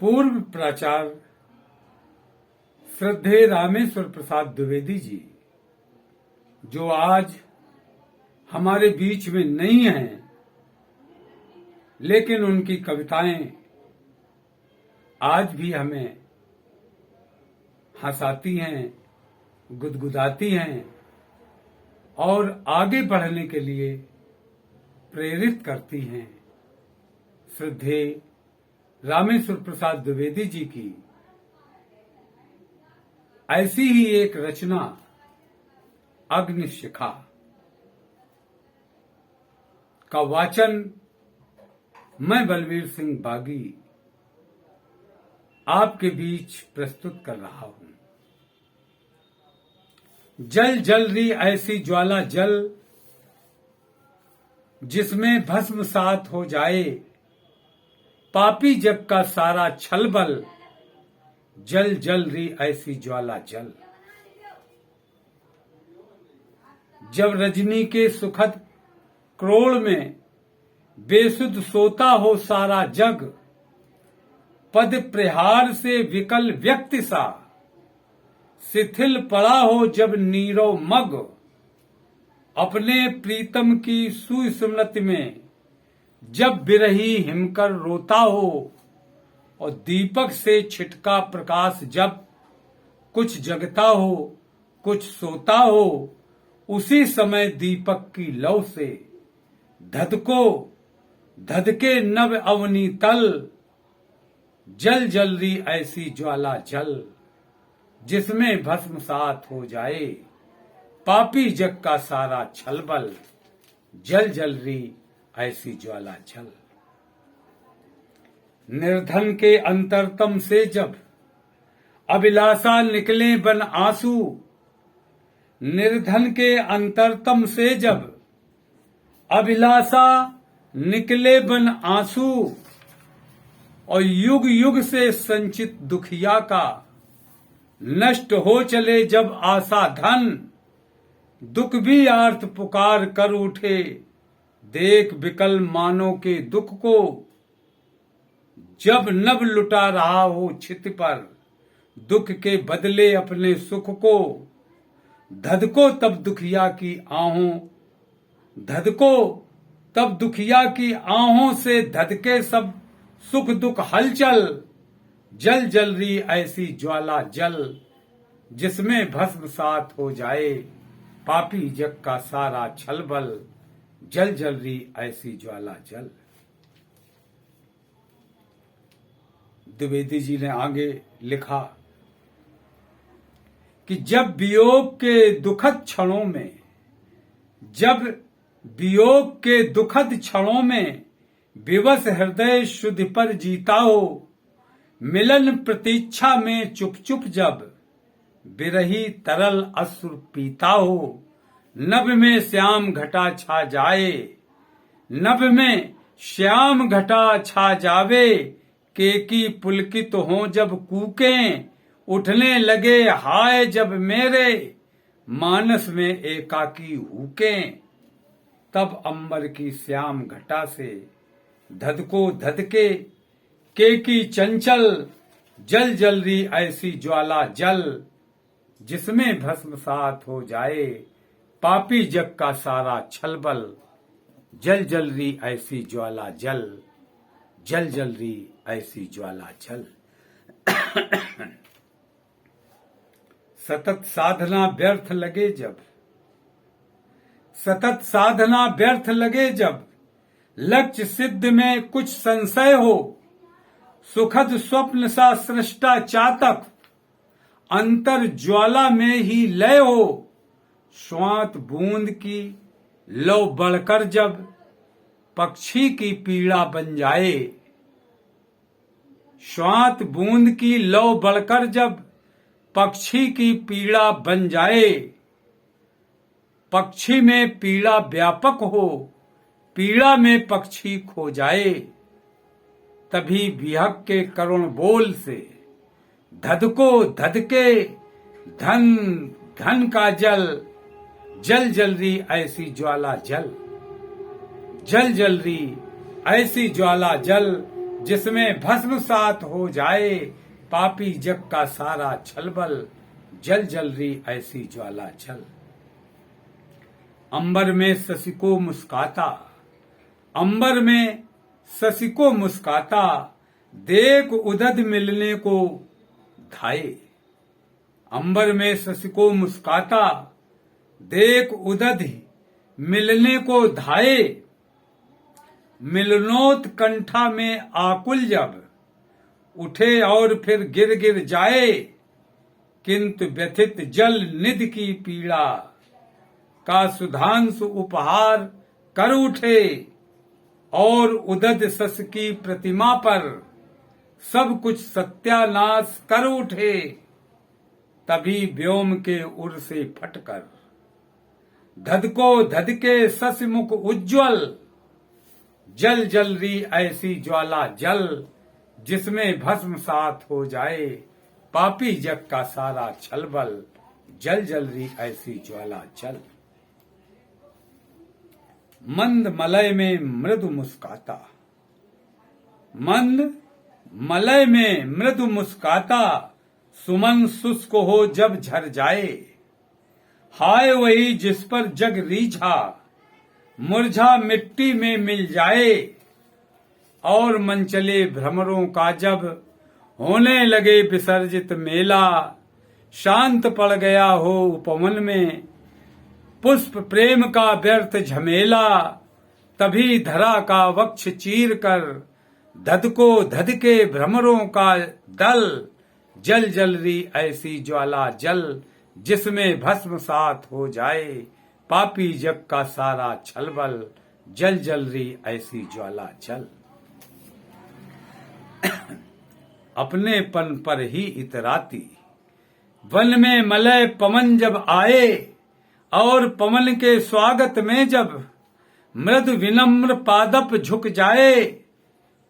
पूर्व प्राचार्य श्रद्धेय रामेश्वर प्रसाद द्विवेदी जी, जो आज हमारे बीच में नहीं हैं, लेकिन उनकी कविताएं आज भी हमें हंसाती हैं, गुदगुदाती हैं और आगे बढ़ने के लिए प्रेरित करती हैं। श्रद्धेय रामेश्वर प्रसाद द्विवेदी जी की ऐसी ही एक रचना अग्निशिखा का वाचन मैं बलवीर सिंह बागी आपके बीच प्रस्तुत कर रहा हूं। जल जल रही ऐसी ज्वाला जल जिसमें भस्म सात हो जाए, पापी जग का सारा छल बल, जल जल रही ऐसी ज्वाला जल। जब रजनी के सुखद क्रोड़ में बेसुध सोता हो सारा जग, पद प्रहार से विकल व्यक्ति सा शिथिल पड़ा हो जब नीरव मग, अपने प्रीतम की सुस्मृति में जब बिरही हिमकर रोता हो, और दीपक से छिटका प्रकाश जब कुछ जगता हो कुछ सोता हो, उसी समय दीपक की लौ से धधके नव अवनी तल, जल जल रही ऐसी ज्वाला जल जिसमें भस्म सात हो जाए, पापी जग का सारा छलबल, जल जल रही ऐसी ज्वाला जल। निर्धन के अंतरतम से जब अभिलाषा निकले बन आंसू, निर्धन के अंतरतम से जब अभिलाषा निकले बन आंसू, और युग युग से संचित दुखिया का नष्ट हो चले जब आशा धन, दुख भी आर्त पुकार कर उठे, देख विकल मानो के दुख को, जब नभ लुटा रहा हो छित पर दुख के बदले अपने सुख को, धधको तब दुखिया की आहों, धधको तब दुखिया की आहों से धधके सब सुख दुख हलचल, जल जल रही ऐसी ज्वाला जल जिसमें भस्म सात हो जाए, पापी जग का सारा छलबल, जल जल रही ऐसी ज्वाला जल। द्विवेदी जी ने आगे लिखा कि जब वियोग के दुखद क्षणों में, जब वियोग के दुखद क्षणों में विवश हृदय शुद्धि पर जीता हो, मिलन प्रतीक्षा में चुप चुप जब बिरही तरल अश्रु पीता हो, नभ में श्याम घटा छा जाए, नभ में श्याम घटा छा जावे, केकी पुलकित हो जब कूकें, उठने लगे हाय जब मेरे मानस में एकाकी हुकें, तब अंबर की श्याम घटा से धधको धधके केकी चंचल, जल जल रही ऐसी ज्वाला जल जिसमें भस्म सात हो जाए, पापी जग का सारा छलबल, जल जल रही ऐसी ज्वाला जल, जल जल रही ऐसी ज्वाला जल। सतत साधना व्यर्थ लगे जब, सतत साधना व्यर्थ लगे जब, लक्ष्य सिद्ध में कुछ संशय हो, सुखद स्वप्न सा सृष्टा चातक, अंतर ज्वाला में ही लय हो, श्वात बूंद की लौ बढ़कर जब पक्षी की पीड़ा बन जाए, श्वात बूंद की लौ बढ़कर जब पक्षी की पीड़ा बन जाए, पक्षी में पीड़ा व्यापक हो, पीड़ा में पक्षी खो जाए, तभी विहक के करुण बोल से धधको धधके धन धन का जल, जल जल रही ऐसी ज्वाला जल, जल जल रही ऐसी ज्वाला जल जिसमें भस्म सात हो जाए पापी जग का सारा छलबल, जल जल रही ऐसी ज्वाला जल। अंबर में शशि को मुस्काता, अंबर में शशि को मुस्काता, देख उदद मिलने को धाये। अंबर में शशि को मुस्काता, देख उदद मिलने को धाये। मिलनोत कंठा में आकुल जब, उठे और फिर गिर गिर जाए। किंतु व्यथित जल निधि की पीड़ा, का सुधांशु उपहार कर उठे। और उदद शश की प्रतिमा पर, सब कुछ सत्यानाश कर उठे। तभी व्योम के उर से फटकर, धधको धधके शश मुख उज्ज्वल, जल जल रही ऐसी ज्वाला जल। जिसमें भस्म सात हो जाए पापी जग का सारा छलबल, जल जल रही ऐसी ज्वाला जल। मंद मलय में मृदु मुस्काता, मंद मलय में मृदु मुस्काता, सुमन शुष्क हो जब झर जाए। हाय वही जिस पर जग रीझा, मुरझा मिट्टी में मिल जाए। और मंचले भ्रमरों का जब, होने लगे विसर्जित मेला। शांत पड़ गया हो उपवन में, पुष्प प्रेम का व्यर्थ झमेला। तभी धरा का वक्ष चीर कर, धधको धधके भ्रमरों का दल, जल जल रही ऐसी ज्वाला जल। जिसमें भस्म सात हो जाए पापी जग का सारा छलबल, जल जल रही ऐसी ज्वाला जल। अपने पन पर ही इतराती, वन में मलय पवन जब आए। और पवन के स्वागत में जब, मृदु विनम्र पादप झुक जाए।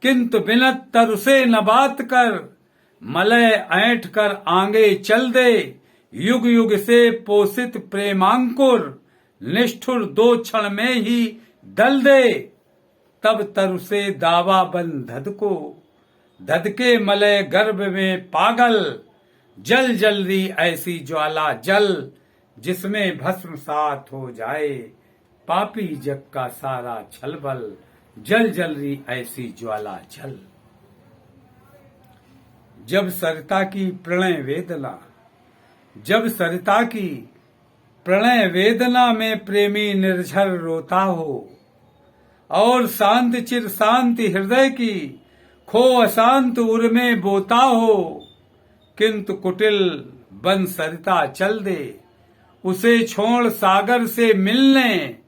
किंतु बिनत तरुसे न बात कर, मलय ऐंठ कर आगे चल दे। युग युग से पोषित प्रेमांकुर, निष्ठुर दो क्षण में ही दल दे। तब तरुसे दावा बन धधको, धधके मलय गर्भ में पागल। जल जल रही ऐसी ज्वाला जल, जिसमें भस्म सात हो जाए पापी जग का सारा छलबल, जल जल रही ऐसी ज्वाला जल। जब सरिता की प्रणय वेदना, जब सरिता की प्रणय वेदना में प्रेमी निर्झर रोता हो। और शांत चिर शांति हृदय की, खो अशांत उर में बोता हो। किंतु कुटिल बन सरिता चल दे, उसे छोड़ सागर से मिलने।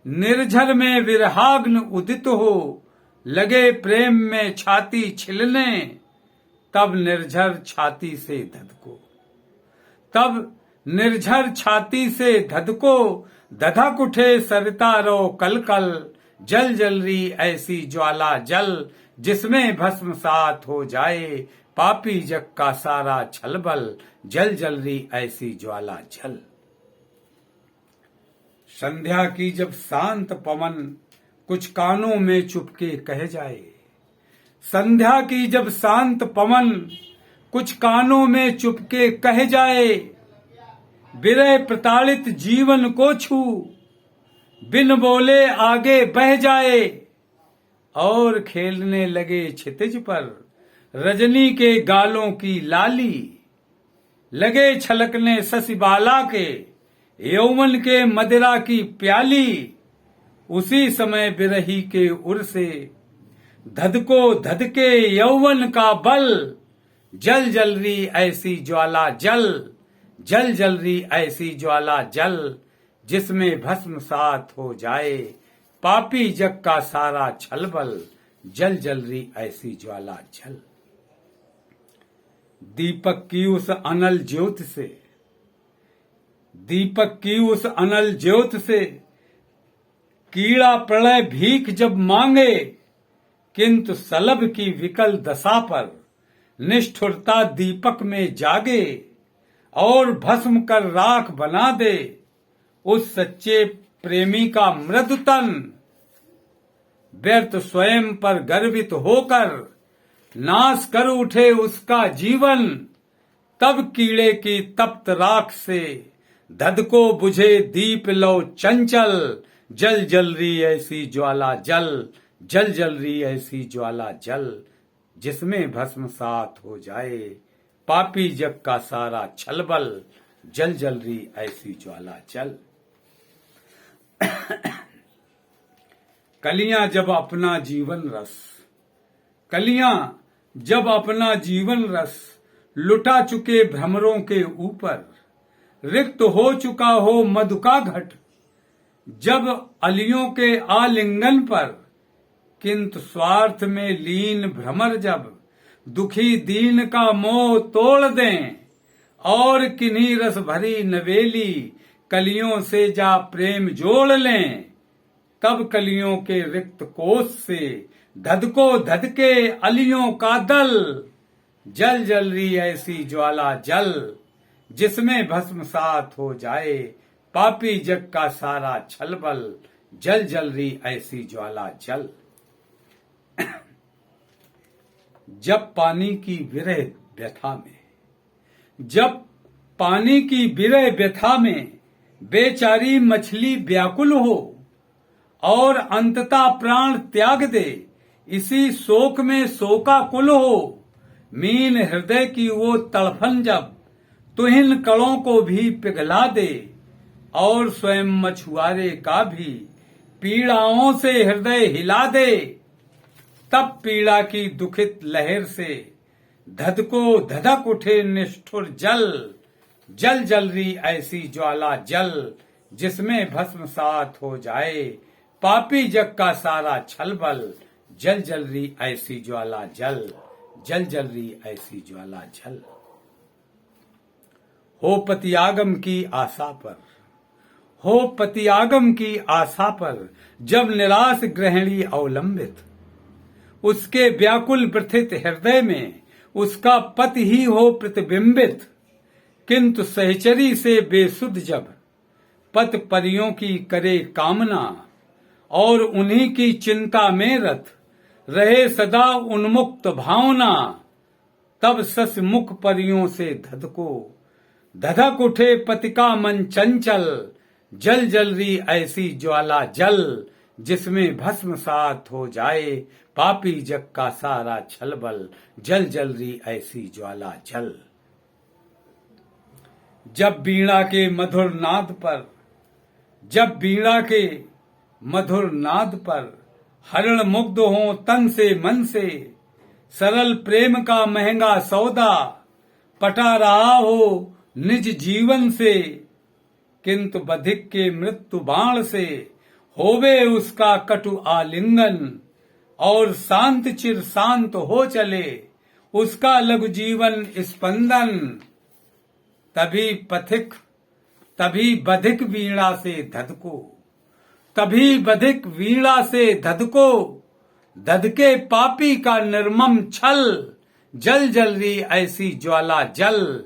निर्झर में विरहाग्न उदित हो, लगे प्रेम में छाती छिलने। तब निर्झर छाती से धधको, तब निर्झर छाती से धधको। धधक उठे सरिता रो कल कल, जल जल रही ऐसी ज्वाला जल। जिसमें भस्म सात हो जाए पापी जग का सारा छलबल, जल जल रही ऐसी ज्वाला जल। संध्या की जब शांत पवन, कुछ कानों में चुपके कह जाए। संध्या की जब शांत पवन, कुछ कानों में चुपके कह जाए। विरह प्रताड़ित जीवन को छू, बिन बोले आगे बह जाए। और खेलने लगे क्षितिज पर, रजनी के गालों की लाली। लगे छलकने शशिबाला के, यौवन के मदिरा की प्याली। उसी समय बिरही के उर से, धधको धधके यौवन का बल। जल जल रही ऐसी ज्वाला जल, जल जल रही ऐसी ज्वाला जल। जिसमें भस्म सात हो जाए पापी जग का सारा छलबल, जल जल रही ऐसी ज्वाला जल। दीपक की उस अनल ज्योत से, दीपक की उस अनल ज्योत से, कीड़ा प्रलय भीख जब मांगे। किंतु सलभ की विकल दशा पर, निष्ठुरता दीपक में जागे। और भस्म कर राख बना दे, उस सच्चे प्रेमी का मृदु तन। व्यर्थ स्वयं पर गर्वित होकर, नाश कर उठे उसका जीवन, तब कीड़े की तप्त राख से धध को बुझे दीप लो चंचल। जल जल रही ऐसी ज्वाला जल, जल जल रही ऐसी ज्वाला जल, जिसमें भस्म सात हो जाए पापी जग का सारा छलबल। जल जल रही ऐसी ज्वाला जल। कलियां जब अपना जीवन रस, कलियां जब अपना जीवन रस लुटा चुके भ्रमरों के ऊपर, रिक्त हो चुका हो मधु का घट जब अलियों के आलिंगन पर, किंतु स्वार्थ में लीन भ्रमर जब दुखी दीन का मोह तोड़ दें, और किन्हीं रस भरी नवेली कलियों से जा प्रेम जोड़ लें, तब कलियों के रिक्त कोष से धधको धधके अलियों का दल। जल जल रही ऐसी ज्वाला जल, जिसमें भस्म सात हो जाए पापी जग का सारा छलबल। जल जल रही ऐसी ज्वाला जल। जब पानी की विरह व्यथा में, जब पानी की विरह व्यथा में बेचारी मछली व्याकुल हो और अंततः प्राण त्याग दे, इसी शोक में शोकाकुल हो, मीन हृदय की वो तड़फन जब तुहिन कणों को भी पिघला दे, और स्वयं मछुआरे का भी पीड़ाओं से हृदय हिला दे, तब पीड़ा की दुखित लहर से धधको धधक उठे निष्ठुर जल। जल जल रही ऐसी ज्वाला जल, जिसमें भस्म सात हो जाए पापी जग का सारा छलबल। जल जल रही ऐसी ज्वाला जल, जल जल रही ऐसी ज्वाला जल। हो पतियागम की आशा पर, हो पतियागम की आशा पर जब निराश गृहिणी अवलंबित, उसके व्याकुल प्रथित हृदय में उसका पति ही हो प्रतिबिंबित, किंतु सहचरी से बेसुध जब पत परियों की करे कामना, और उन्हीं की चिंता में रत रहे सदा उन्मुक्त भावना, तब ससमुख परियों से धधको धधक उठे पति का मन चंचल। जल जल रही ऐसी ज्वाला जल, जिसमें भस्म सात हो जाए पापी जग का सारा छलबल। जल जल रही ऐसी ज्वाला जल। जब वीणा के मधुर नाद पर, जब वीणा के मधुर नाद पर हरण मुग्ध हो तन से मन से, सरल प्रेम का महंगा सौदा पटा रहा हो निज जीवन से, किंतु बधिक के मृत्यु बाण से होवे उसका कटु आलिंगन, और शांत चिर शांत हो चले उसका लघु जीवन स्पंदन, तभी पथिक तभी बधिक वीणा से धधको, तभी बधिक वीणा से धधको धधके पापी का निर्मम छल। जल जल रही ऐसी ज्वाला जल,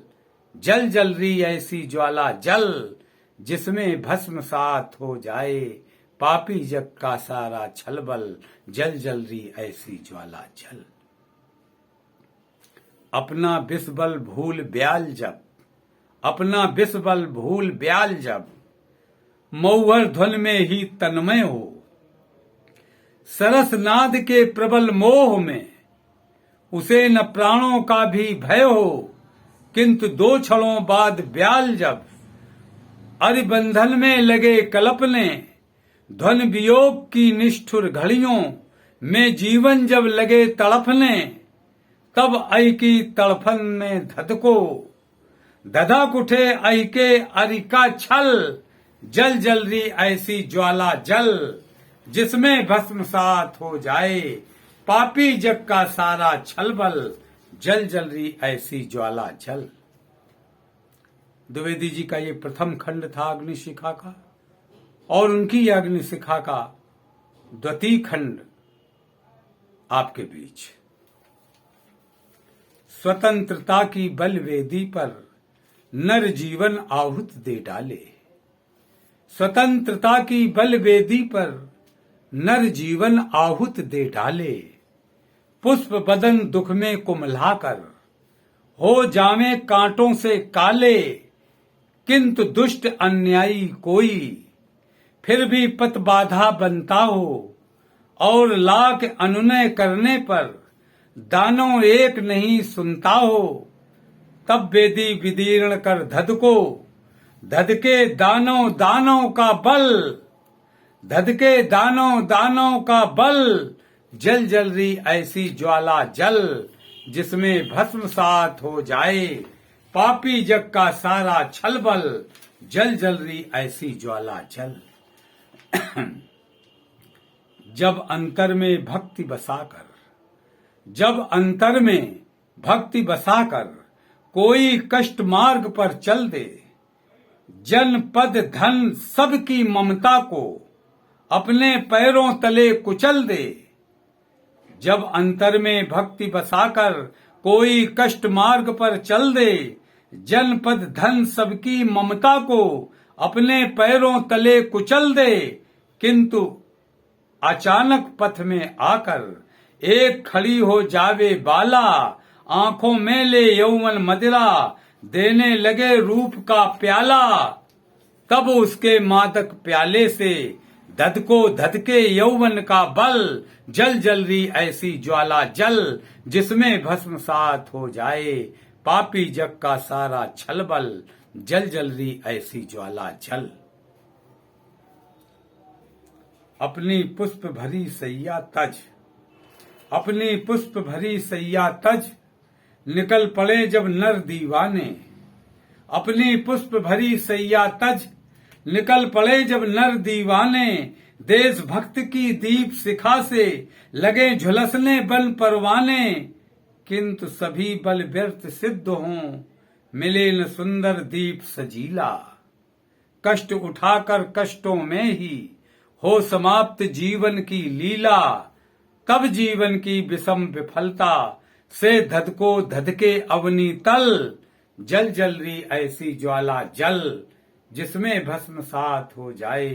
जल जल रही ऐसी ज्वाला जल, जिसमें भस्म सात हो जाए पापी जग का सारा छलबल। जल जल रही ऐसी ज्वाला जल। अपना बिस्बल भूल ब्याल जब, अपना बिस्बल भूल ब्याल जब मऊहर धुन में ही तन्मय हो, सरस नाद के प्रबल मोह में उसे न प्राणों का भी भय हो, किंतु दो क्षणों बाद ब्याल जब अरिबंधन में लगे कलपने, ध्वन वियोग की निष्ठुर घड़ियों में जीवन जब लगे तड़पने, तब आई की तड़फन में धधको धधक उठे आई के अरि का छल। जल जल रही ऐसी ज्वाला जल, जिसमें भस्म सात हो जाए पापी जग का सारा छलबल। जल जल रही ऐसी ज्वाला जल। द्विवेदी जी का ये प्रथम खंड था अग्निशिखा का, और उनकी अग्निशिखा का द्वितीय खंड आपके बीच। स्वतंत्रता की बल वेदी पर नर जीवन आहुत दे डाले, स्वतंत्रता की बल वेदी पर नर जीवन आहुत दे डाले, पुष्प बदन दुख में कुम्हलाकर, हो जावे कांटों से काले, किंतु दुष्ट अन्यायी कोई फिर भी पत बाधा बनता हो, और लाख अनुनय करने पर दानों एक नहीं सुनता हो। तब वेदी विदीर्ण कर धद को, धद के दानों दानों का बल, धद के दानों दानों का बल, जल जल रही ऐसी ज्वाला जल, जिसमें भस्म सात हो जाए पापी जग का सारा छल बल, जल जल रही ऐसी ज्वाला जल। जब अंतर में भक्ति बसाकर, जब अंतर में भक्ति बसाकर कोई कष्ट मार्ग पर चल दे, जन पद धन सबकी ममता को अपने पैरों तले कुचल दे। जब अंतर में भक्ति बसाकर कोई कष्ट मार्ग पर चल दे, जनपद धन सबकी ममता को अपने पैरों तले कुचल दे, किंतु अचानक पथ में आकर एक खड़ी हो जावे बाला, आंखों में ले यौवन मदिरा, देने लगे रूप का प्याला। तब उसके मादक प्याले से धद को धद के यौवन का बल, जल जल रही ऐसी ज्वाला जल, जिसमें भस्म सात हो जाए पापी जग का सारा छल बल, जल जल रही ऐसी ज्वाला जल। अपनी पुष्प भरी सैया तज, अपनी पुष्प भरी सैया तज, निकल पड़े जब नर दीवाने। अपनी पुष्प भरी सैया तज, निकल पड़े जब नर दीवाने, देशभक्त की दीप शिखा से लगे झुलसने बल परवाने, किंतु सभी बल व्यर्थ सिद्ध हों, मिले न सुंदर दीप सजीला। कष्ट उठाकर कष्टों में ही हो समाप्त जीवन की लीला, तब जीवन की विषम विफलता से धद को धद के अवनी तल, जल जल रही ऐसी ज्वाला जल, जिसमें भस्म सात हो जाए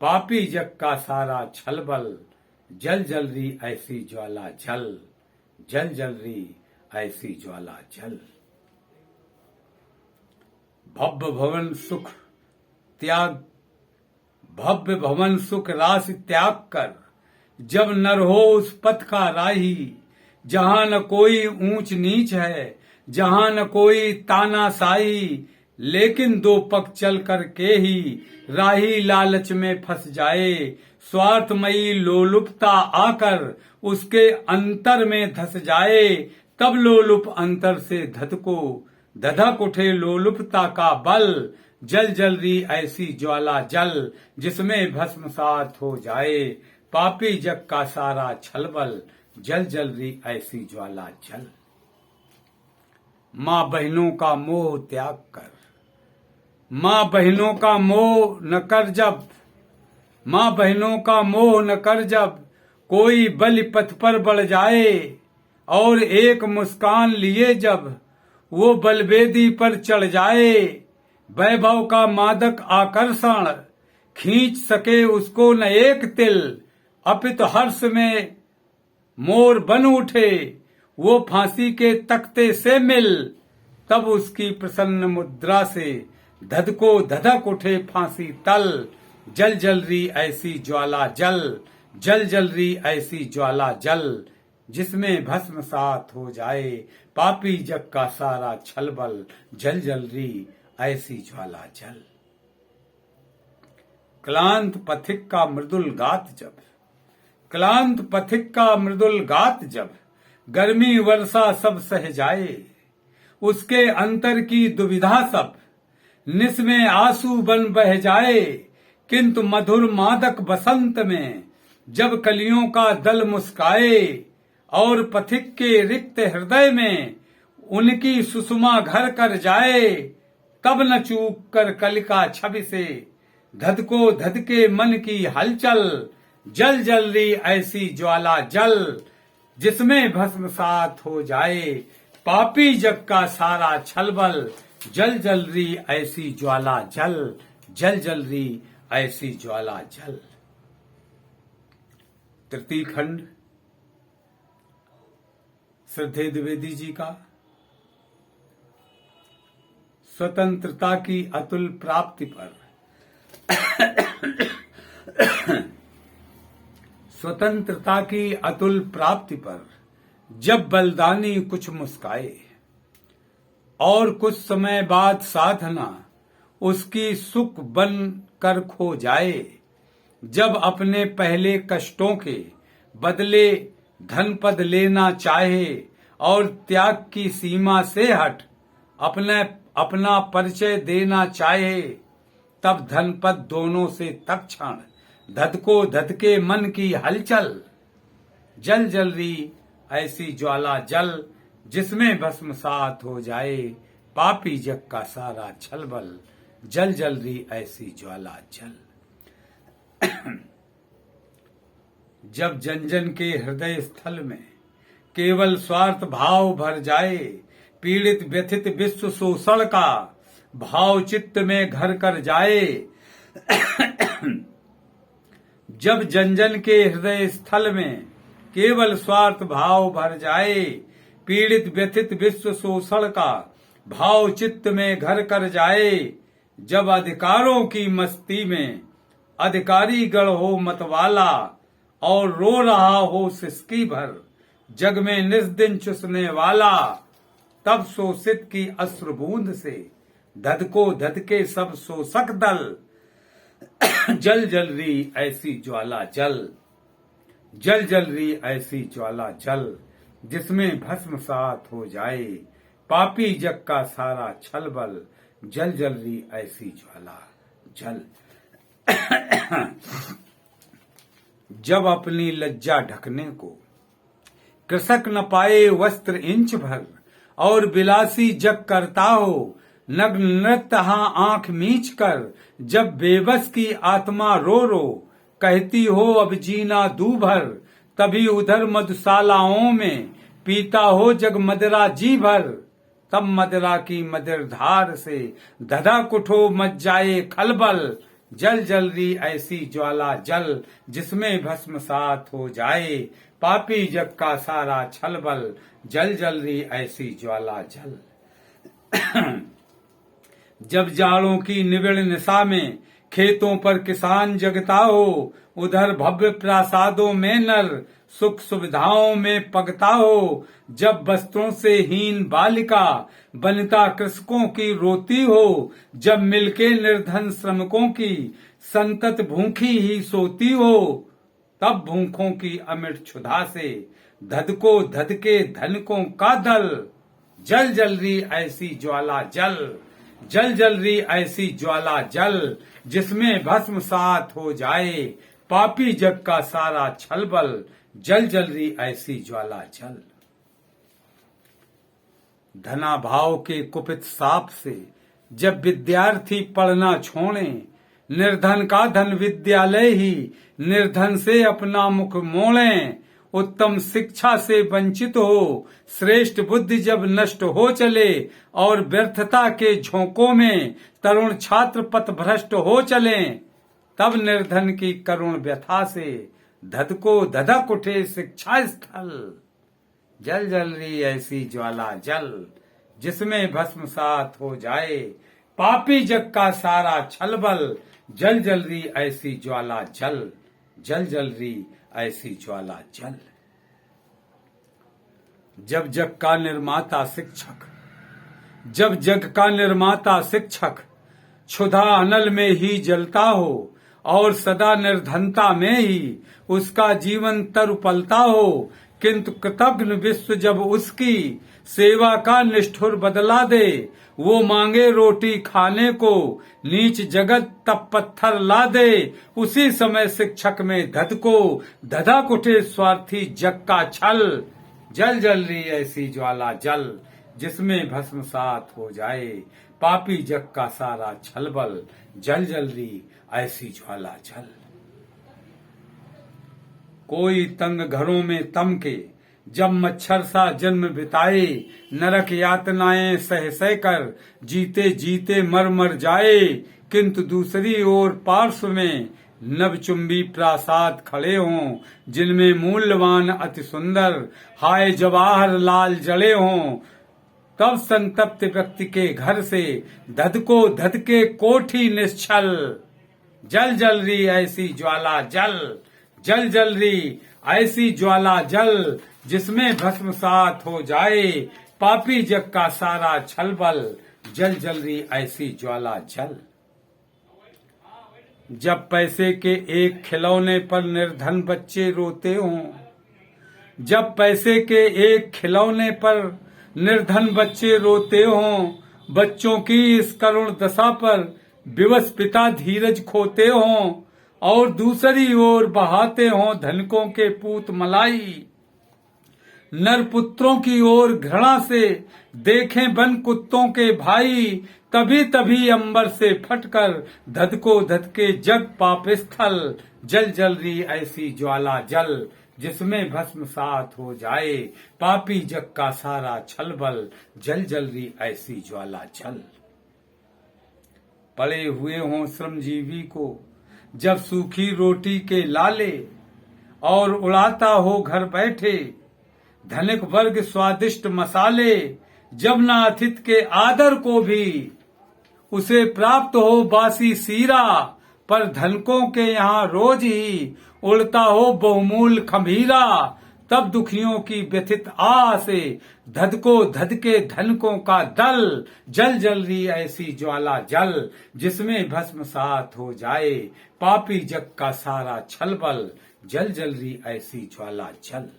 पापी जग का सारा छल बल, जल जल रही ऐसी ज्वाला जल, जल जल रही ऐसी ज्वाला जल। भव्य भवन सुख त्याग, भव्य भवन सुख रास त्याग कर, जब नर हो उस पथ का राही, जहां न कोई ऊंच नीच है, जहां न कोई तानाशाही, लेकिन दो पग चल कर के ही राही लालच में फंस जाए, स्वार्थमयी लोलुपता आकर उसके अंतर में धस जाए, तब लोलुप अंतर से धद को धधक उठे लोलुपता का बल, जल जल रही ऐसी ज्वाला जल, जिसमें भस्म सात हो जाए पापी जग का सारा छल बल, जल जल रही ऐसी ज्वाला जल। माँ बहनों का मोह त्याग कर, माँ बहनों का मोह न कर जब, माँ बहनों का मोह न कर जब, कोई बलि पथ पर बढ़ जाए, और एक मुस्कान लिए जब वो बलवेदी पर चढ़ जाए, वैभव का मादक आकर्षण खींच सके उसको न एक तिल, अपित हर्ष में मोर बन उठे वो फांसी के तख्ते से मिल, तब उसकी प्रसन्न मुद्रा से धद को धधक उठे फांसी तल, जल जल रही ऐसी ज्वाला जल, जल जल रही ऐसी ज्वाला जल, जिसमें भस्म सात हो जाए पापी जग का सारा छल बल, जल जल रही ऐसी ज्वाला जल। क्लांत पथिक का मृदुल गात जब, क्लांत पथिक का मृदुल गात जब, गर्मी वर्षा सब सह जाए, उसके अंतर की दुविधा सब निस में आंसू बन बह जाए, किंतु मधुर मादक बसंत में जब कलियों का दल मुस्काए, और पथिक के रिक्त हृदय में उनकी सुषमा घर कर जाए, तब न चूक कर कलिका छवि से धद को धद के मन की हलचल, जल जल रही ऐसी ज्वाला जल, जिसमें भस्म सात हो जाए पापी जग का सारा छल बल, जल जल रही ऐसी ज्वाला जल, जल जल रही ऐसी ज्वाला जल। तृतीय खंड श्रद्धेय द्विवेदी जी का। स्वतंत्रता की अतुल प्राप्ति पर स्वतंत्रता की अतुल प्राप्ति पर जब बलिदानी कुछ मुस्काए और कुछ समय बाद साधना उसकी सुख बन कर खो जाए, जब अपने पहले कष्टों के बदले धन पद लेना चाहे और त्याग की सीमा से हट अपना परिचय देना चाहे, तब धन पद दोनों से तत्क्षण धधको धधके मन की हलचल। जल जल रही ऐसी ज्वाला जल जिसमें भस्मसात हो जाए पापी जग का सारा छलबल। जल जल रही ऐसी ज्वाला जल। जब जन जन के हृदय स्थल में केवल स्वार्थ भाव भर जाए, पीड़ित व्यथित विश्व शोषण का भाव चित्त में घर कर जाए, जब जन जन के हृदय स्थल में केवल स्वार्थ भाव भर जाए, पीड़ित व्यथित विश्व शोषण का भाव चित्त में घर कर जाए, जब अधिकारों की मस्ती में अधिकारी गण हो मतवाला और रो रहा हो सिसकी भर जग में निज दिन चुसने वाला, तब शोषित की अश्रु बूंद से धधको धधके सब शोषक दल। जल जल रही ऐसी ज्वाला जल, जल जल रही ऐसी ज्वाला जल जिसमें भस्मसात हो जाए पापी जग का सारा छलबल। जल जल रही ऐसी ज्वाला जल। जब अपनी लज्जा ढकने को कृषक न पाए वस्त्र इंच भर और बिलासी जग करता हो नग्न नृत्य आंख मीच कर, जब बेबस की आत्मा रो रो कहती हो अब जीना दूभर, तभी उधर मधुशालाओं में पीता हो जग मदिरा जी भर, तब मदिरा की मदिर धार से धधा कुठो मच जाए खलबल। जल जल रही ऐसी ज्वाला जल जिसमें भस्मसात हो जाए पापी जग का सारा छलबल। जल जल रही ऐसी ज्वाला जल। जब जाड़ों की निबिड़ निशा में खेतों पर किसान जगता हो, उधर भव्य प्रासादों में नर सुख सुविधाओं में पगता हो, जब वस्त्रों से हीन बालिका वनिता कृषकों की रोती हो, जब मिलके निर्धन श्रमिकों की संतत भूखी ही सोती हो, तब भूखों की अमिट क्षुधा से धधको धधके धनिकों का दल। जल जल रही ऐसी ज्वाला जल, जल जल रही ऐसी ज्वाला जल जिसमें भस्मसात हो जाए पापी जग का सारा छलबल। जल जल रही ऐसी ज्वाला जल। धना भाव के कुपित साप से जब विद्यार्थी पढ़ना छोड़े, निर्धन का धन विद्यालय ही निर्धन से अपना मुख मोड़े, उत्तम शिक्षा से वंचित हो श्रेष्ठ बुद्धि जब नष्ट हो चले और व्यर्थता के झोंकों में तरुण छात्र पथ भ्रष्ट हो चले, तब निर्धन की करुण व्यथा से धधको धधक उठे शिक्षा स्थल। जल जल रही ऐसी ज्वाला जल जिसमें भस्मसात हो जाए पापी जग का सारा छलबल। जल जल रही ऐसी ज्वाला जल, जल जल रही ऐसी ज्वाला जल। जब जग का निर्माता शिक्षक, जब जग का निर्माता शिक्षक क्षुधा अनल में ही जलता हो और सदा निर्धनता में ही उसका जीवन तर पलता हो, किंतु कृतघ्न विश्व जब उसकी सेवा का निष्ठुर बदला दे, वो मांगे रोटी खाने को नीच जगत तब पत्थर ला दे, उसी समय शिक्षक में धधको धधक उठे स्वार्थी जग का छल। जल जल रही ऐसी ज्वाला जल जिसमें भस्मसात हो जाए पापी जग का सारा छलबल। जल जल रही ऐसी ज्वाला जल। कोई तंग घरों में तम के जब मच्छर सा जन्म बिताए, नरक यातनाएं सह सह कर जीते जीते मर मर जाए, किंतु दूसरी ओर पार्श्व में नवचुंबी प्रासाद खड़े हों, जिनमें मूल्यवान अति सुंदर हाय जवाहर लाल जड़े हों, तब संतप्त व्यक्ति के घर से धधको धधके कोठी निश्चल। जल जल रही ऐसी ज्वाला जल, जल जल रही ऐसी ज्वाला जल, जिसमें भस्मसात हो जाए पापी जग का सारा छल बल। जल जल रही ऐसी ज्वाला जल। जब पैसे के एक खिलौने पर निर्धन बच्चे रोते हों, जब पैसे के एक खिलौने पर निर्धन बच्चे रोते हों, बच्चों की इस करुण दशा पर विवश पिता धीरज खोते हों, और दूसरी ओर बहाते हों धनिकों के पूत मलाई। नर पुत्रों की ओर घृणा से देखें बन कुत्तों के भाई, तभी तभी अंबर से फटकर धधको धधके जग पाप स्थल। जल जल रही ऐसी ज्वाला जल, जिसमें भस्मसात हो जाए पापी जग का सारा छल बल। जल जल रही ऐसी ज्वाला जल। पड़े हुए हों श्रमजीवी को जब सूखी रोटी के लाले, और उड़ाता हो घर बैठे धनिक वर्ग स्वादिष्ट मसाले। जब ना अतिथि के आदर को भी उसे प्राप्त हो बासी सीरा, पर धनिकों के यहाँ रोज ही उड़ता हो बहुमूल खमीरा। तब दुखियों की व्यथित आ से धधको धधके धनिकों का दल। जल जल रही ऐसी ज्वाला जल, जिसमें भस्मसात हो जाए पापी जग का सारा छल बल। जल जल रही ऐसी ज्वाला जल।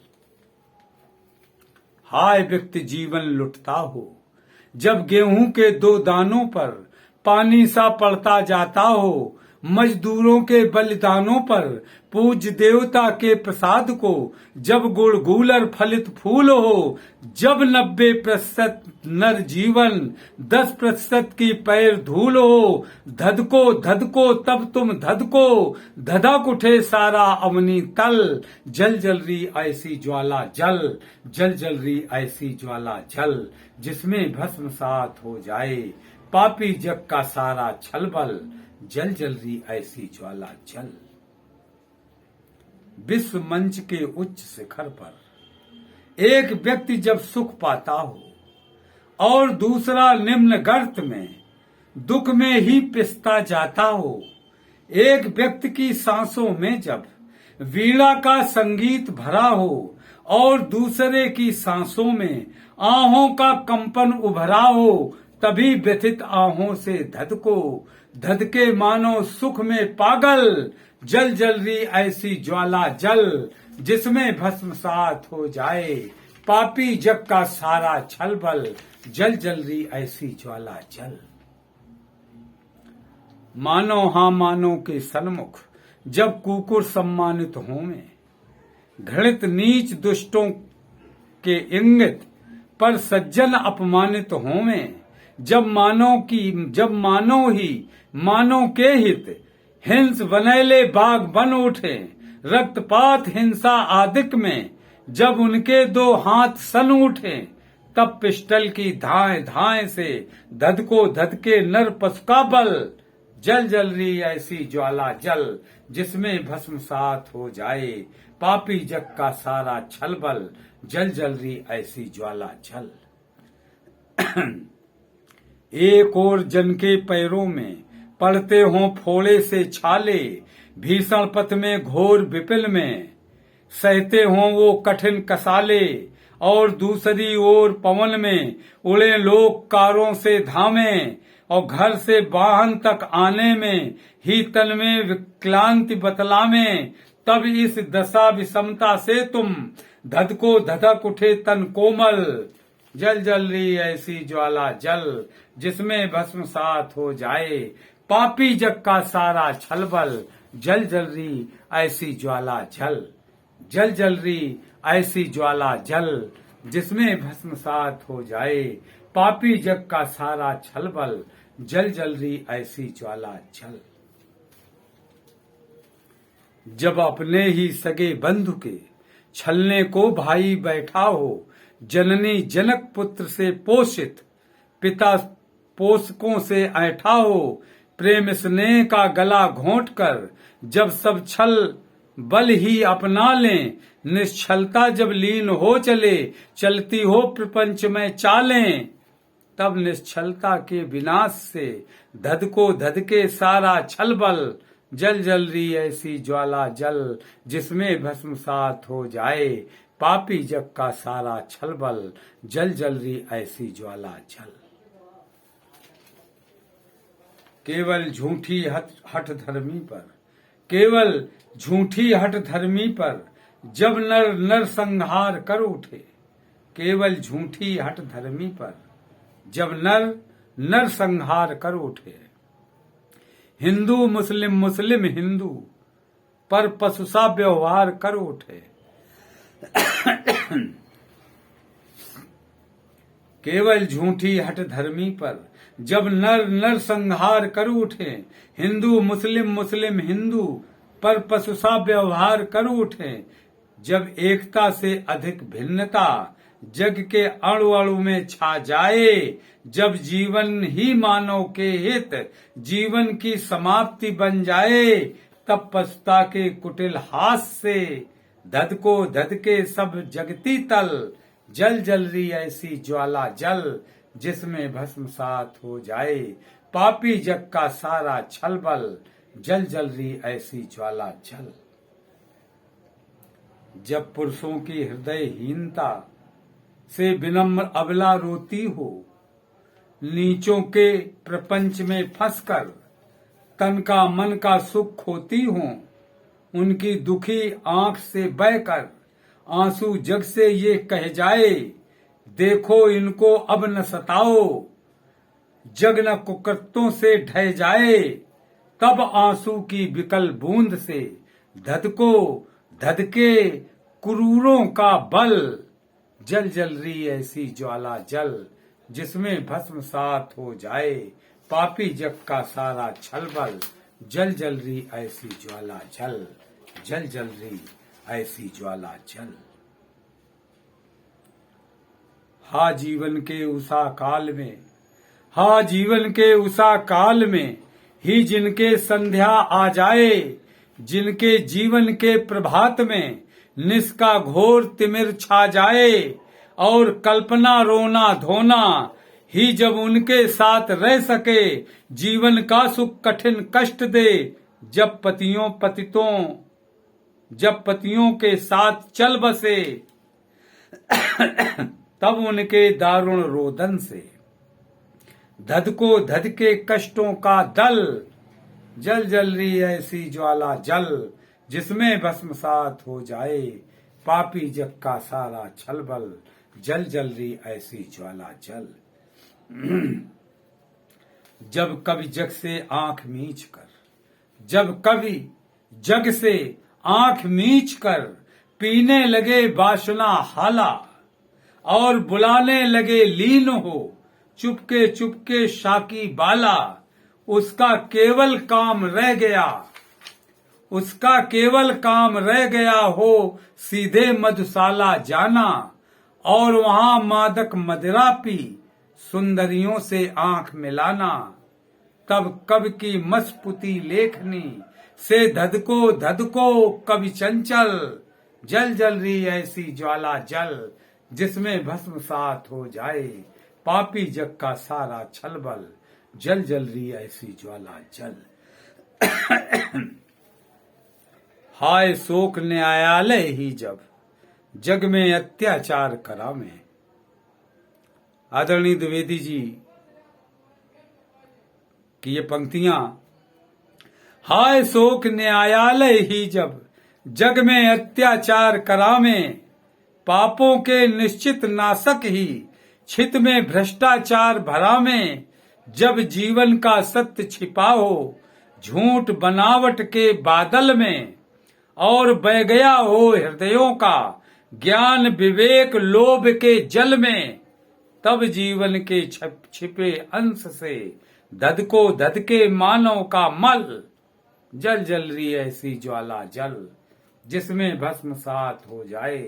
हाय व्यक्ति जीवन लुटता हो, जब गेहूं के 2 दानों पर पानी सा पड़ता जाता हो। मजदूरों के बलिदानों पर पूज्य देवता के प्रसाद को जब गुड़गुलर फलित फूल हो। जब 90% नर जीवन 10% की पैर धूल हो। धधको धधको तब तुम धधको, धधक उठे सारा अवनी तल। जल जल रही ऐसी ज्वाला जल, जल जल रही ऐसी ज्वाला जल, जिसमें भस्मसात हो जाए पापी जग का सारा छल बल। जल जल रही ऐसी ज्वाला जल। विश्व मंच के उच्च शिखर पर एक व्यक्ति जब सुख पाता हो, और दूसरा निम्न गर्त में दुख में ही पिसता जाता हो। एक व्यक्ति की सांसों में जब वीणा का संगीत भरा हो, और दूसरे की सांसों में आहों का कंपन उभरा हो। तभी व्यथित आहों से धधको धधके मानो सुख में पागल। जल जल रही ऐसी ज्वाला जल, जिसमें भस्मसात हो जाए पापी जग का सारा छल बल। जल जल रही ऐसी ज्वाला जल। मानो हाँ मानो के सन्मुख जब कुकुर सम्मानित हों, घृणित नीच दुष्टों के इंगित पर सज्जन अपमानित हों। जब मानो ही मानो के हित हिंस बनैले बाग बन उठे। रक्तपात हिंसा आदिक में जब उनके 2 हाथ सन उठे। तब पिस्टल की धाए धाए से धधको धधके नर पशु का बल। जल जल रही ऐसी ज्वाला जल, जिसमें भस्मसात हो जाए पापी जग का सारा छल बल। जल जल रही ऐसी ज्वाला जल। एक और जन के पैरों में पड़ते हों फोड़े से छाले। भीषण पथ में घोर विपिल में सहते हों वो कठिन कसाले। और दूसरी ओर पवन में उड़े लोग कारों से धामे। और घर से वाहन तक आने में ही तन में विक्लांति बतलावे। तब इस दशा विषमता से तुम धधको धधक उठे तन कोमल। जल जल रही ऐसी ज्वाला जल, जिसमें भस्मसात हो जाए पापी जग का सारा छल बल। जल जल रही ऐसी ज्वाला जल, जल जल रही ऐसी ज्वाला जल, जिसमें भस्मसात हो जाए पापी जग का सारा छल बल। जल जल रही ऐसी ज्वाला जल। जब अपने ही सगे बंधु के छलने को भाई बैठा हो। जननी जनक पुत्र से पोषित, पिता पोषकों से ऐठा हो। प्रेम स्नेह का गला घोंट कर जब सब छल बल ही अपना लें, निश्चलता जब लीन हो चले, चलती हो प्रपंच में चालें, तब निश्चलता के विनाश से धधको धधके सारा छल बल, जल जल रही ऐसी ज्वाला जल जिसमें भस्मसात हो जाए, पापी जग का सारा छल बल, जल जल रही ऐसी ज्वाला जल। केवल झूठी हठ धर्मी पर, केवल झूठी हठ धर्मी पर जब नर नर संहार कर उठे, केवल झूठी हठ धर्मी पर जब नर नर संहार कर उठे, हिंदू मुस्लिम मुस्लिम हिंदू पर पशु सा व्यवहार कर उठे, केवल झूठी हठ धर्मी पर जब नर नर संहार कर उठे, हिंदू मुस्लिम मुस्लिम हिंदू पर पशु सा व्यवहार कर उठे, जब एकता से अधिक भिन्नता जग के अणु अणु में छा जाए, जब जीवन ही मानव के हित जीवन की समाप्ति बन जाए, तब पछता के कुटिल हाथ से धधको धधके सब जगती तल, जल जल रही ऐसी ज्वाला जल जिसमें भस्मसात हो जाए, पापी जग का सारा छल बल, जल जल रही ऐसी ज्वाला जल। जब पुरुषों की हृदयहीनता से विनम्र अबला रोती हो, नीचों के प्रपंच में फंसकर तन का मन का सुख खोती हो, उनकी दुखी आंख से बहकर आंसू जग से ये कह जाए, देखो इनको अब न सताओ, जग न कुकर्तों से ढह जाए, तब आंसू की विकल बूंद से धधको धधके क्रूरों का बल, जल जल रही ऐसी ज्वाला जल जिसमें भस्मसात हो जाए, पापी जग का सारा छल बल, जल जल रही ऐसी ज्वाला जल, जल जल रही ऐसी ज्वाला जल। हा जीवन के उषा काल में, हा जीवन के उषा काल में ही जिनके संध्या आ जाए, जिनके जीवन के प्रभात में निष्का घोर तिमिर छा जाए, और कल्पना रोना धोना ही जब उनके साथ रह सके, जीवन का सुख कठिन कष्ट दे, जब पतियों के साथ चल बसे, तब उनके दारुण रोदन से धधको धधके कष्टों का दल, जल जल रही ऐसी ज्वाला जल जिसमें भस्मसात हो जाए, पापी जग का सारा छल बल, जल जल रही ऐसी ज्वाला जल। जब कभी जग से आंख मीच कर, जब कभी जग से आंख मीच कर पीने लगे वासना हाला, और बुलाने लगे लीन हो चुपके चुपके शाकी बाला, उसका केवल काम रह गया, उसका केवल काम रह गया हो सीधे मधुशाला जाना, और वहां मादक मदिरा पी सुंदरियों से आंख मिलाना, तब कब की मसपुती लेखनी से धधको धधको कवि चंचल, जल जल रही ऐसी ज्वाला जल जिसमें भस्मसात हो जाए, पापी जग का सारा छल बल, जल जल रही ऐसी ज्वाला जल। हाय शोक न्यायालय ही जब जग में अत्याचार करा में। आदरणीय द्विवेदी जी की ये पंक्तियां, हाय शोक न्यायालय ही जब जग में अत्याचार करा में, पापों के निश्चित नाशक ही छित में भ्रष्टाचार भरा में, जब जीवन का सत्य छिपा हो झूठ बनावट के बादल में, और बह गया हो हृदयों का ज्ञान विवेक लोभ के जल में, तब जीवन के छिपे अंश से धधको धधके मानव का मल, जल जल रही ऐसी ज्वाला जल जिसमें भस्मसात हो जाए,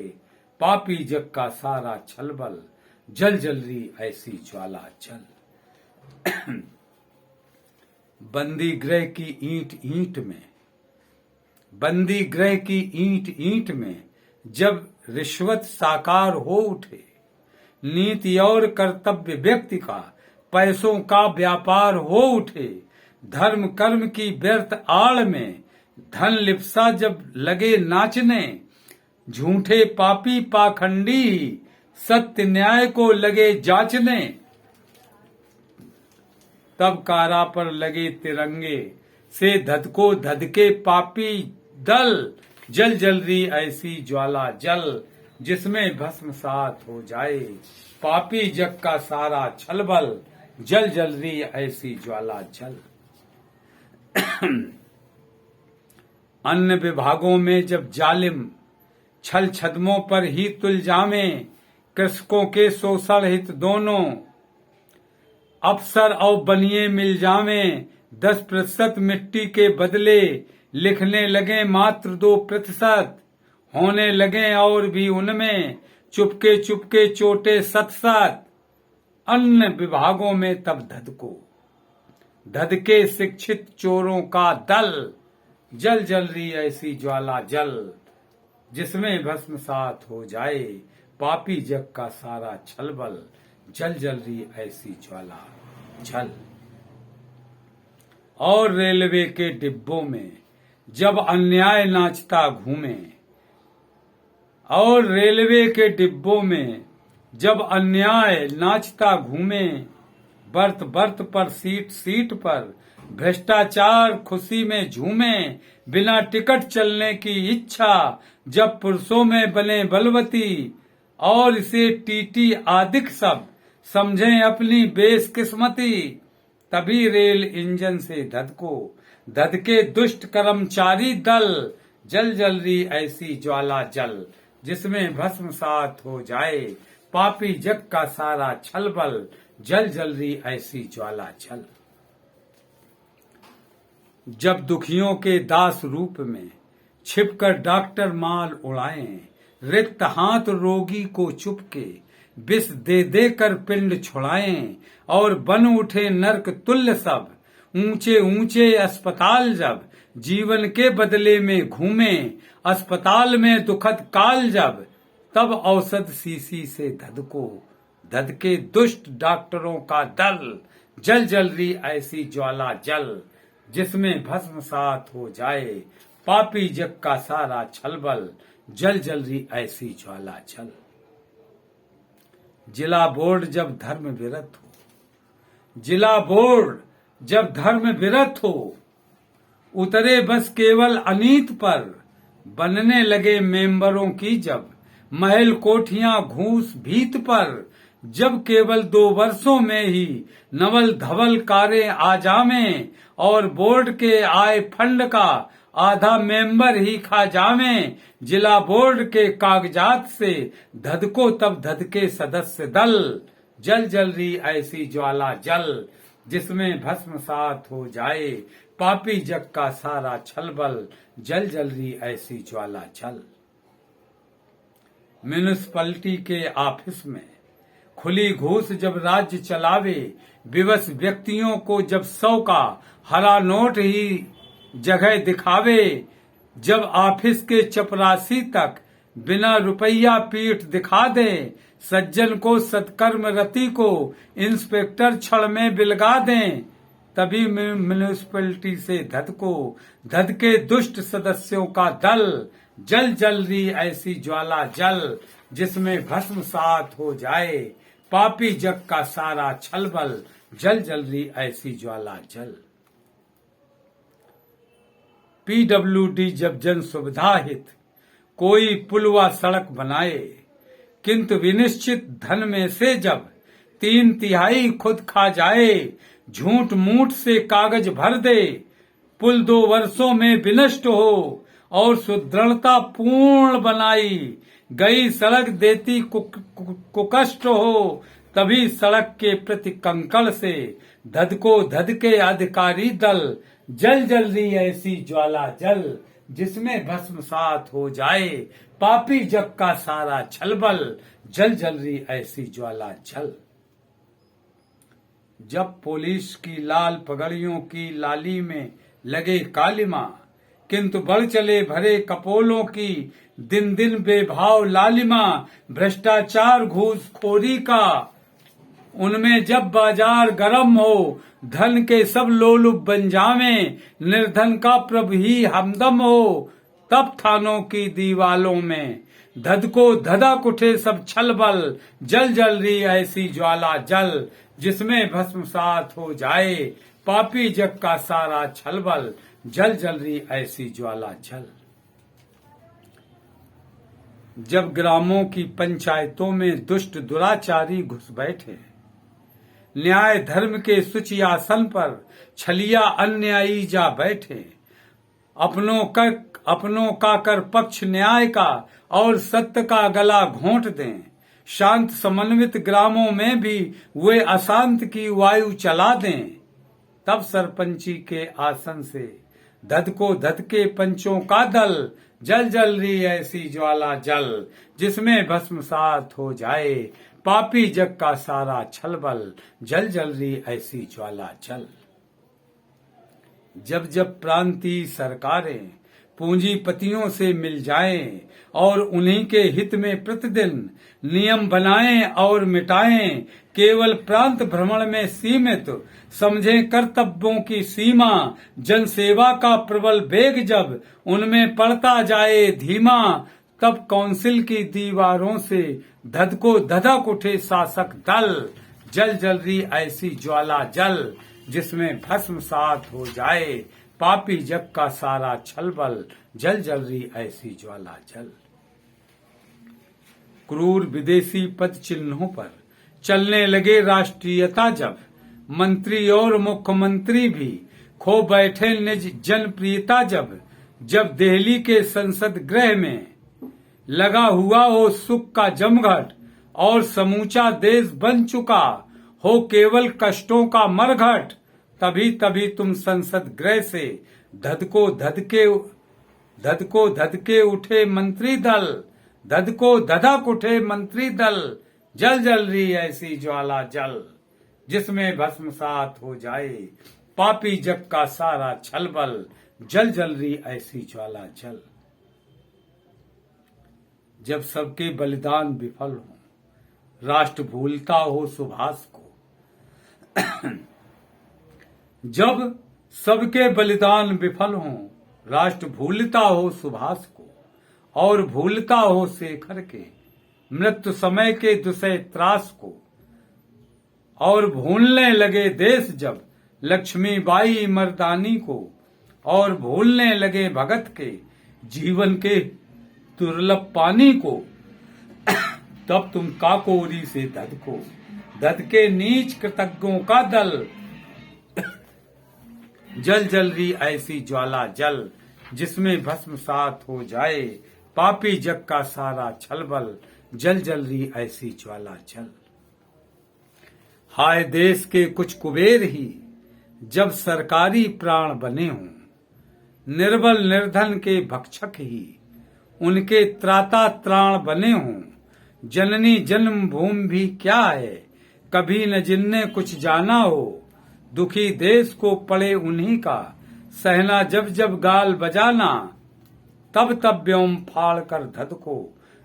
पापी जग का सारा छल बल, जल जल रही ऐसी ज्वाला जल। बंदी गृह की ईंट ईंट में, बंदी गृह की ईंट ईंट में जब रिश्वत साकार हो उठे, नीति और कर्तव्य व्यक्ति का पैसों का व्यापार हो उठे, धर्म कर्म की व्यर्थ आड़ में धन लिप्सा जब लगे नाचने, झूठे पापी पाखंडी सत्य न्याय को लगे जांचने, तब कारा पर लगे तिरंगे से धधको धधके पापी दल, जल जल रही ऐसी ज्वाला जल जिसमें भस्मसात हो जाए पापी जग का सारा छलबल, जल जल रही ऐसी ज्वाला जल। अन्य विभागों में जब जालिम छल छदमों पर ही तुल जामे, कृषकों के शोषण हित दोनों अफसर और बनिए मिल जावे, 10% मिट्टी के बदले लिखने लगे मात्र 2%, होने लगे और भी उनमें चुपके चुपके चोटे सत। अन्य विभागों में तब धधके शिक्षित चोरों का दल, जल जल रही ऐसी ज्वाला जल जिसमें भस्मसात हो जाए पापी जग का सारा छलबल, जल जल रही ऐसी ज्वाला जल। और रेलवे के डिब्बों में जब अन्याय नाचता घूमे, और रेलवे के डिब्बों में जब अन्याय नाचता घूमे, बर्थ बर्थ पर सीट सीट पर भ्रष्टाचार खुशी में झूमे, बिना टिकट चलने की इच्छा जब पुरुषों में बने बलवती, और इसे टीटी आदिक सब समझें अपनी बेशकिस्मती, तभी रेल इंजन से धधके दुष्ट कर्मचारी दल, जल जल रही ऐसी ज्वाला जल जिसमें भस्मसात हो जाए पापी जग का सारा छलबल, जल जल रही ऐसी ज्वाला जल। जब दुखियों के दास रूप में छिपकर डॉक्टर माल उड़ाएं, रिक्त हाथ रोगी को चुपके विष दे दे कर पिंड छुड़ाएं, और बन उठे नरक तुल्य सब ऊंचे ऊंचे अस्पताल जब जीवन के बदले में घूमे, अस्पताल में दुखद काल जब, तब औषध शीशी से धधके दुष्ट डॉक्टरों का दल, जल जल रही ऐसी ज्वाला जल जिसमें भस्मसात हो जाए पापी जग का सारा छलबल, जल जल रही ऐसी ज्वाला जल। जिला बोर्ड जब धर्म विरत हो, जिला बोर्ड जब धर्म विरत हो, उतरे बस केवल अनीत पर, बनने लगे मेंबरों की जब महल कोठियां घूस भीत पर, जब केवल 2 वर्षों में ही नवल धवल कारें आ जावें, और बोर्ड के आय फंड का आधा मेंबर ही खा जावें, जिला बोर्ड के कागजात से धधको तब धधके सदस्य दल, जल जल रही ऐसी ज्वाला जल जिसमें भस्मसात हो जाए पापी जग का सारा छलबल, जल जल रही ऐसी ज्वाला जल। म्यूनिसिपैलिटी के ऑफिस में खुली घूस जब राज्य चलावे, विवश व्यक्तियों को जब 100 का हरा नोट ही जगह दिखावे, जब ऑफिस के चपरासी तक बिना रुपया पीठ दिखा दे, सज्जन को सत्कर्म रति को इंस्पेक्टर छड़ में बिलगा दें, तभी म्यूनिसिपैलिटी से धधके दुष्ट सदस्यों का दल, जल जल रही ऐसी ज्वाला जल जिसमें भस्मसात हो जाए पापी जग का सारा छलबल, जल जल रही ऐसी ज्वाला जल। पीडब्ल्यूडी जब जन सुविधा हित कोई पुल व सड़क बनाए, किंतु विनिश्चित धन में से जब 3/3 खुद खा जाए, झूठ मूठ से कागज भर दे, पुल 2 वर्षों में विनष्ट हो, और सुदृढ़ता पूर्ण बनाई गई सड़क देती कुकष्ट हो, तभी सड़क के प्रति कंकड़ से धधके अधिकारी दल, जल जल रही ऐसी ज्वाला जल जिसमें भस्मसात हो जाए पापी जग का सारा छलबल, जल जल रही ऐसी ज्वाला जल। जब पुलिस की लाल पगड़ियों की लाली में लगे कालिमा, किंतु बढ़ चले भरे कपोलों की दिन दिन बेभाव लालिमा। भ्रष्टाचार घूसखोरी का उनमें जब बाजार गरम हो, धन के सब लोलुप बन जावे, निर्धन का प्रभु ही हमदम हो, तब थानों की दीवालों में धधको धधक उठे सब छल बल। जल जल रही ऐसी ज्वाला जल, जिसमें भस्मसात हो जाए पापी जग का सारा छल बल। जल जल रही ऐसी ज्वाला जल। जब ग्रामों की पंचायतों में दुष्ट दुराचारी घुस बैठे, न्याय धर्म के सुचि आसन पर छलिया अन्यायी जा बैठे, अपनों का कर पक्ष न्याय का और सत्य का गला घोंट दें। शांत समन्वित ग्रामों में भी वे अशांत की वायु चला दें। तब सरपंची के आसन से धधको धधके पंचों का दल। जल जल रही ऐसी ज्वाला जल, जिसमें भस्मसात हो जाए पापी जग का सारा छल बल। जल जल रही ऐसी ज्वाला जल। जब जब प्रांतीय सरकारें पूंजीपतियों से मिल जाएं और उन्हीं के हित में प्रतिदिन नियम बनाएं और मिटाएं, केवल प्रांत भ्रमण में सीमित समझें कर्तव्यों की सीमा। जनसेवा का प्रबल वेग जब उनमें पड़ता जाए धीमा, तब काउंसिल की दीवारों से धधको धधक उठे शासक दल। जल जल रही ऐसी ज्वाला जल, जिसमें भस्मसात हो जाए पापी जग का सारा छल बल। जल जल रही ऐसी ज्वाला जल। क्रूर विदेशी पद चिन्हों पर चलने लगे राष्ट्रीयता जब, मंत्री और मुख्यमंत्री भी खो बैठे निज जनप्रियता जब। जब दिल्ली के संसद गृह में लगा हुआ हो सुख का जमघट और समूचा देश बन चुका हो केवल कष्टों का मरघट, तभी तभी तुम संसद गृह से धधको धधके उठे मंत्री दल। धधको धधक उठे मंत्री दल। जल जल रही ऐसी ज्वाला जल, जिसमें भस्मसात हो जाए पापी जग का सारा छल बल। जल जल रही ऐसी ज्वाला जल। जब सबके बलिदान विफल हो, राष्ट्र भूलता हो सुभाष को। जब सबके बलिदान विफल हों, राष्ट्र भूलता हो सुभाष को और भूलता हो शेखर के मृत्यु समय के दुसह त्रास को, और भूलने लगे देश जब लक्ष्मीबाई मर्दानी को, और भूलने लगे भगत के जीवन के दुर्लभ पानी को, तब तुम काकोरी से धधको धधके नीच कृतज्ञों का दल। जल जल रही ऐसी ज्वाला जल, जिसमें भस्मसात हो जाए पापी जग का सारा छल बल। जल जल रही ऐसी ज्वाला जल। हाय देश के कुछ कुबेर ही जब सरकारी प्राण बने हों, निर्बल निर्धन के भक्षक ही उनके त्राता त्राण बने हों। जननी जन्मभूमि भी क्या है, कभी न जिनने कुछ जाना हो। दुखी देश को पड़े उन्हीं का सहना जब जब गाल बजाना, तब तब व्योम फाड़ कर धधको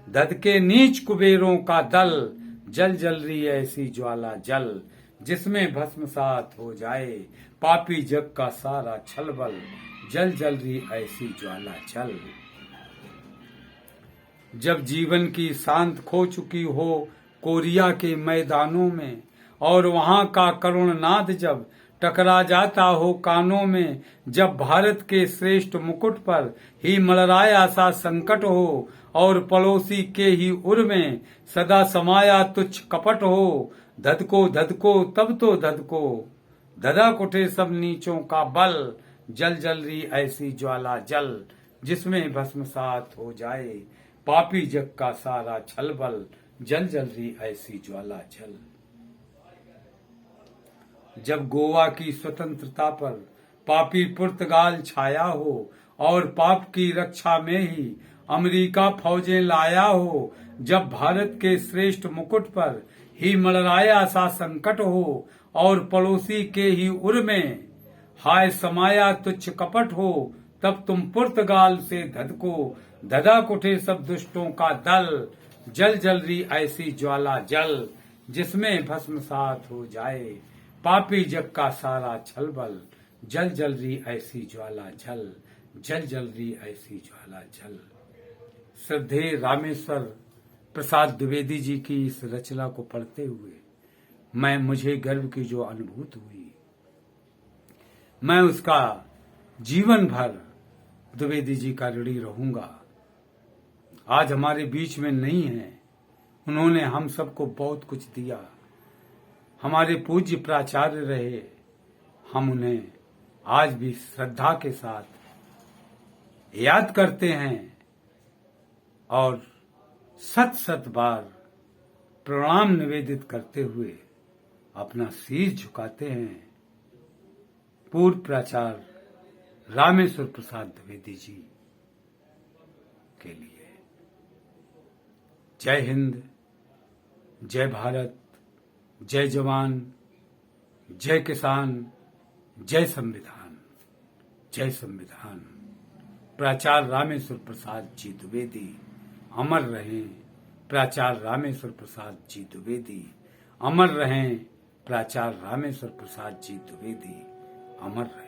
धधके नीच कुबेरों का दल। जल जल रही ऐसी ज्वाला जल, जिसमें भस्मसात हो जाए पापी जग का सारा छल बल। जल जल रही ऐसी ज्वाला जल। जब जीवन की शांत खो चुकी हो कोरिया के मैदानों में, और वहां का करुण नाद जब टकरा जाता हो कानों में, जब भारत के श्रेष्ठ मुकुट पर ही मलराया सा संकट हो, और पड़ोसी के ही उर में सदा समाया तुच्छ कपट हो। धधको धधको तब तो धधको धधक उठे सब नीचों का बल। जल जल रही ऐसी ज्वाला जल, जिसमें भस्मसात हो जाए पापी जग का सारा छल बल। जल जल रही ऐसी ज्वाला जल। जब गोवा की स्वतंत्रता पर पापी पुर्तगाल छाया हो, और पाप की रक्षा में ही अमेरिका फौजें लाया हो, जब भारत के श्रेष्ठ मुकुट पर ही मड़राया सा संकट हो, और पड़ोसी के ही उर में हाय समाया तुच्छ कपट हो, तब तुम पुर्तगाल से धधको, धधक उठे सब दुष्टों का दल। जल जल रही ऐसी ज्वाला जल, जिसमें भस्मसात हो जाए पापी जग का सारा छल बल। जल जल रही ऐसी ज्वाला जल, जल जल रही ऐसी ज्वाला जल। श्रद्धेय रामेश्वर प्रसाद द्विवेदी जी की इस रचना को पढ़ते हुए मुझे गर्व की जो अनुभूति हुई, मैं उसका जीवन भर द्विवेदी जी का ऋणी रहूंगा। आज हमारे बीच में नहीं है, उन्होंने हम सबको बहुत कुछ दिया, हमारे पूज्य प्राचार्य रहे। हम उन्हें आज भी श्रद्धा के साथ याद करते हैं और सत सत बार प्रणाम निवेदित करते हुए अपना शीश झुकाते हैं पूर्व प्राचार्य रामेश्वर प्रसाद द्विवेदी जी के लिए। जय हिंद, जय भारत, जय जवान, जय किसान, जय संविधान, जय संविधान। प्राचार्य रामेश्वर प्रसाद जी द्विवेदी अमर रहें। प्राचार्य रामेश्वर प्रसाद जी द्विवेदी अमर रहें। प्राचार्य रामेश्वर प्रसाद जी द्विवेदी अमर रहें।